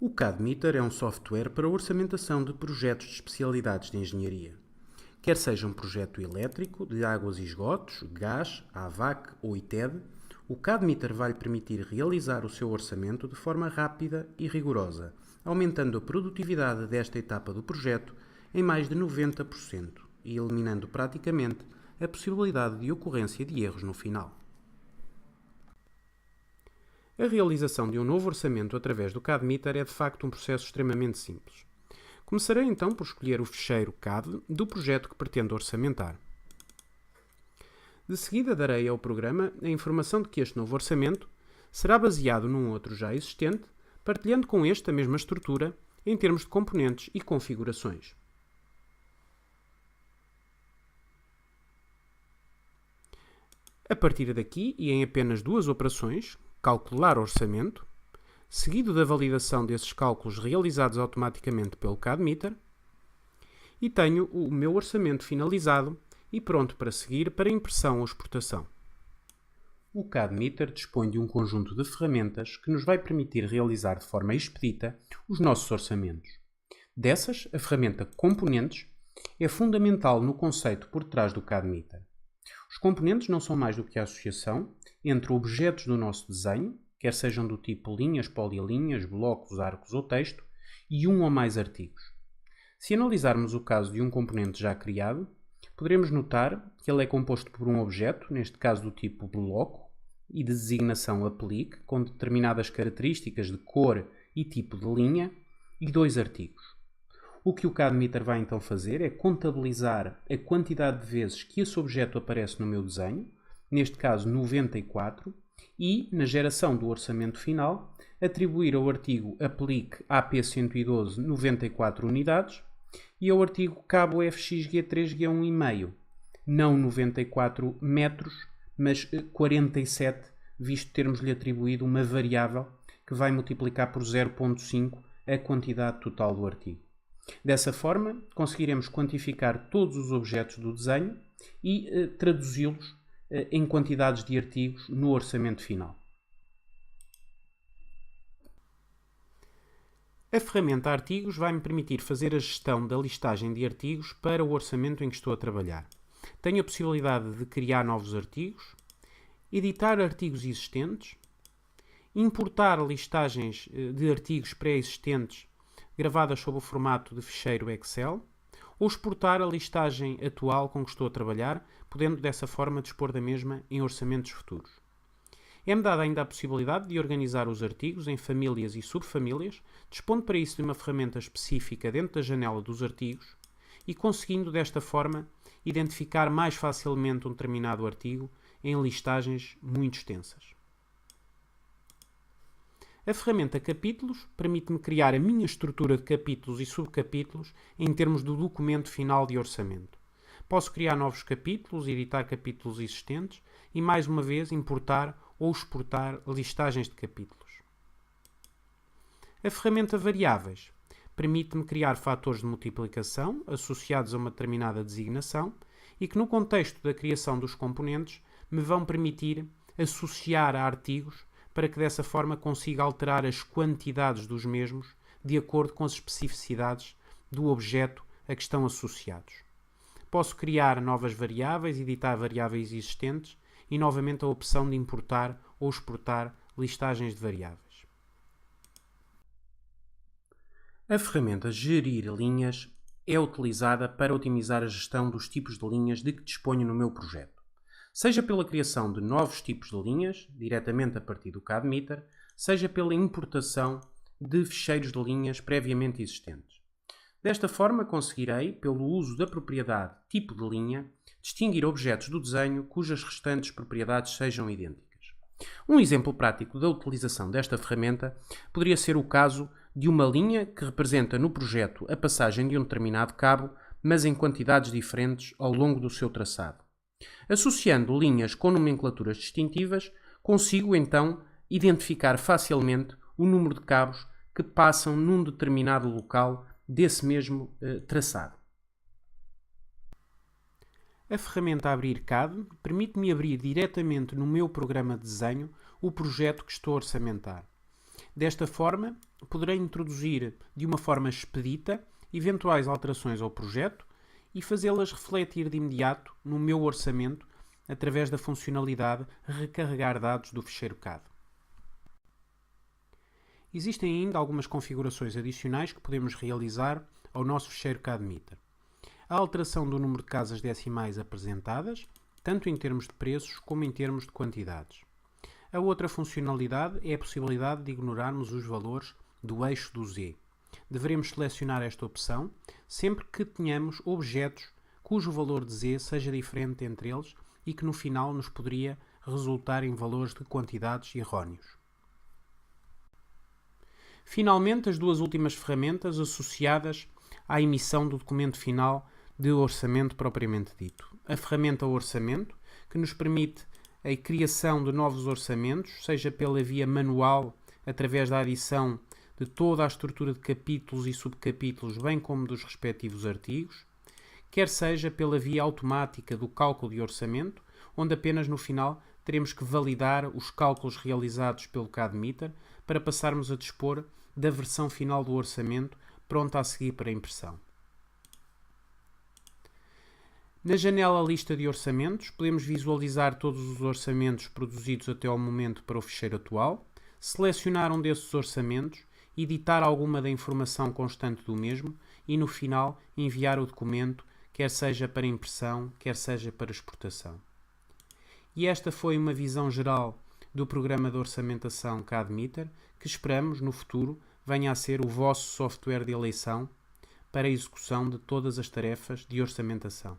O CAD-Meter é um software para orçamentação de projetos de especialidades de engenharia. Quer seja um projeto elétrico, de águas e esgotos, gás, AVAC ou ITED, o CAD-Meter vai lhe permitir realizar o seu orçamento de forma rápida e rigorosa, aumentando a produtividade desta etapa do projeto em mais de 90% e eliminando praticamente a possibilidade de ocorrência de erros no final. A realização de um novo orçamento através do CAD-Meter é de facto um processo extremamente simples. Começarei então por escolher o ficheiro CAD do projeto que pretendo orçamentar. De seguida darei ao programa a informação de que este novo orçamento será baseado num outro já existente, partilhando com este a mesma estrutura em termos de componentes e configurações. A partir daqui, e em apenas duas operações, calcular orçamento, seguido da validação desses cálculos realizados automaticamente pelo CAD-Meter, e tenho o meu orçamento finalizado e pronto para seguir para impressão ou exportação. O CAD-Meter dispõe de um conjunto de ferramentas que nos vai permitir realizar de forma expedita os nossos orçamentos. Dessas, a ferramenta Componentes é fundamental no conceito por trás do CAD-Meter. Os componentes não são mais do que a associação entre objetos do nosso desenho, quer sejam do tipo linhas, polilinhas, blocos, arcos ou texto, e um ou mais artigos. Se analisarmos o caso de um componente já criado, poderemos notar que ele é composto por um objeto, neste caso do tipo bloco, e de designação aplique, com determinadas características de cor e tipo de linha, e dois artigos. O que o CAD-Meter vai então fazer é contabilizar a quantidade de vezes que esse objeto aparece no meu desenho, neste caso 94, e, na geração do orçamento final, atribuir ao artigo aplique AP112 94 unidades e ao artigo cabo FXG3G1,5, não 94 metros, mas 47, visto termos-lhe atribuído uma variável que vai multiplicar por 0,5 a quantidade total do artigo. Dessa forma, conseguiremos quantificar todos os objetos do desenho e traduzi-los em quantidades de artigos no orçamento final. A ferramenta Artigos vai-me permitir fazer a gestão da listagem de artigos para o orçamento em que estou a trabalhar. Tenho a possibilidade de criar novos artigos, editar artigos existentes, importar listagens de artigos pré-existentes gravadas sob o formato de ficheiro Excel, ou exportar a listagem atual com que estou a trabalhar, podendo dessa forma dispor da mesma em orçamentos futuros. É-me dada ainda a possibilidade de organizar os artigos em famílias e subfamílias, dispondo para isso de uma ferramenta específica dentro da janela dos artigos e conseguindo desta forma identificar mais facilmente um determinado artigo em listagens muito extensas. A ferramenta Capítulos permite-me criar a minha estrutura de capítulos e subcapítulos em termos do documento final de orçamento. Posso criar novos capítulos, editar capítulos existentes e, mais uma vez, importar ou exportar listagens de capítulos. A ferramenta Variáveis permite-me criar fatores de multiplicação associados a uma determinada designação e que, no contexto da criação dos componentes, me vão permitir associar a artigos para que dessa forma consiga alterar as quantidades dos mesmos de acordo com as especificidades do objeto a que estão associados. Posso criar novas variáveis, editar variáveis existentes e novamente a opção de importar ou exportar listagens de variáveis. A ferramenta Gerir linhas é utilizada para otimizar a gestão dos tipos de linhas de que disponho no meu projeto. Seja pela criação de novos tipos de linhas, diretamente a partir do CAD-Meter, seja pela importação de ficheiros de linhas previamente existentes. Desta forma, conseguirei, pelo uso da propriedade tipo de linha, distinguir objetos do desenho cujas restantes propriedades sejam idênticas. Um exemplo prático da utilização desta ferramenta poderia ser o caso de uma linha que representa no projeto a passagem de um determinado cabo, mas em quantidades diferentes ao longo do seu traçado. Associando linhas com nomenclaturas distintivas, consigo então identificar facilmente o número de cabos que passam num determinado local desse mesmo traçado. A ferramenta Abrir CAD permite-me abrir diretamente no meu programa de desenho o projeto que estou a orçamentar. Desta forma, poderei introduzir de uma forma expedita eventuais alterações ao projeto e fazê-las refletir de imediato no meu orçamento através da funcionalidade recarregar dados do ficheiro CAD. Existem ainda algumas configurações adicionais que podemos realizar ao nosso ficheiro CAD Meter. A alteração do número de casas decimais apresentadas, tanto em termos de preços como em termos de quantidades. A outra funcionalidade é a possibilidade de ignorarmos os valores do eixo do Z. Deveremos selecionar esta opção sempre que tenhamos objetos cujo valor de Z seja diferente entre eles e que no final nos poderia resultar em valores de quantidades erróneos. Finalmente, as duas últimas ferramentas associadas à emissão do documento final de orçamento propriamente dito. A ferramenta Orçamento, que nos permite a criação de novos orçamentos, seja pela via manual, através da adição de toda a estrutura de capítulos e subcapítulos, bem como dos respectivos artigos, quer seja pela via automática do cálculo de orçamento, onde apenas no final teremos que validar os cálculos realizados pelo CAD Meter para passarmos a dispor da versão final do orçamento pronta a seguir para impressão. Na janela Lista de Orçamentos, podemos visualizar todos os orçamentos produzidos até ao momento para o ficheiro atual, selecionar um desses orçamentos, editar alguma da informação constante do mesmo e, no final, enviar o documento, quer seja para impressão, quer seja para exportação. E esta foi uma visão geral do programa de orçamentação CAD Meter, que esperamos, no futuro, venha a ser o vosso software de eleição para a execução de todas as tarefas de orçamentação.